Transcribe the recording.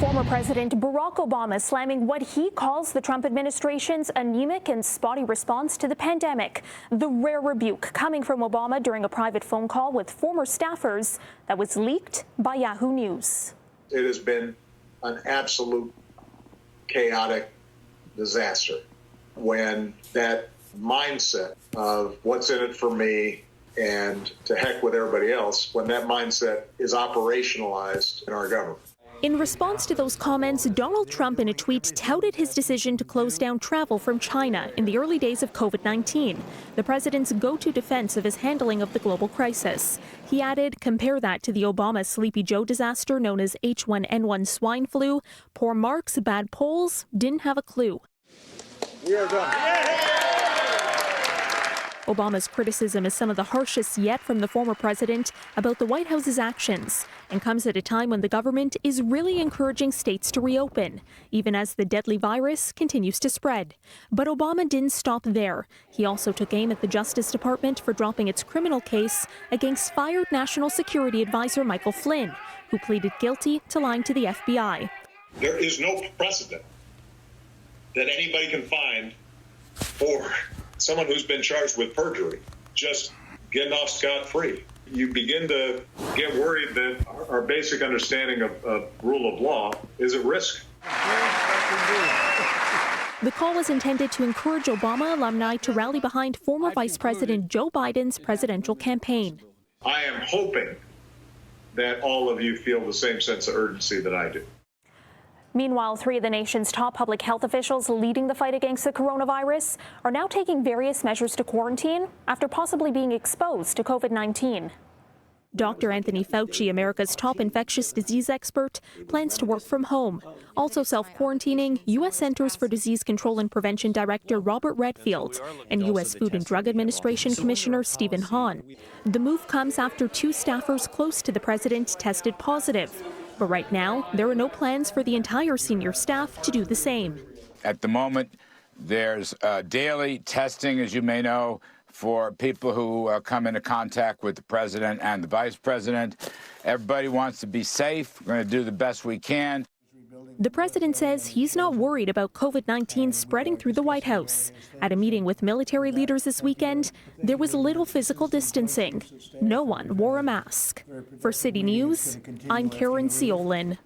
Former President Barack Obama slamming what he calls the Trump administration's anemic and spotty response to the pandemic. The rare rebuke coming from Obama during a private phone call with former staffers that was leaked by Yahoo News. It has been an absolute chaotic disaster when that mindset of what's in it for me and to heck with everybody else, when that mindset is operationalized in our government. In response to those comments, Donald Trump in a tweet touted his decision to close down travel from China in the early days of COVID-19, the president's go-to defense of his handling of the global crisis. He added, compare that to the Obama Sleepy Joe disaster known as H1N1 swine flu. Poor Mark's bad polls didn't have a clue. We are done. Obama's criticism is some of the harshest yet from the former president about the White House's actions, and comes at a time when the government is really encouraging states to reopen, even as the deadly virus continues to spread. But Obama didn't stop there. He also took aim at the Justice Department for dropping its criminal case against fired National Security Advisor Michael Flynn, who pleaded guilty to lying to the FBI. There is no precedent that anybody can find for someone who's been charged with perjury just getting off scot-free. You begin to get worried that our basic understanding of rule of law is at risk. The call was intended to encourage Obama alumni to rally behind former Vice President Joe Biden's presidential campaign. I am hoping that all of you feel the same sense of urgency that I do. Meanwhile, 3 of the nation's top public health officials leading the fight against the coronavirus are now taking various measures to quarantine after possibly being exposed to COVID-19. Dr. Anthony Fauci, America's top infectious disease expert, plans to work from home. Also self-quarantining, U.S. Centers for Disease Control and Prevention Director Robert Redfield and U.S. Food and Drug Administration Commissioner Stephen Hahn. The move comes after 2 staffers close to the president tested positive. But right now, there are no plans for the entire senior staff to do the same. At the moment, there's daily testing, as you may know, for people who come into contact with the president and the vice president. Everybody wants to be safe. We're going to do the best we can. The president says he's not worried about COVID-19 spreading through the White House. At a meeting with military leaders this weekend, there was little physical distancing. No one wore a mask. For City News, I'm Caryn Ceolin.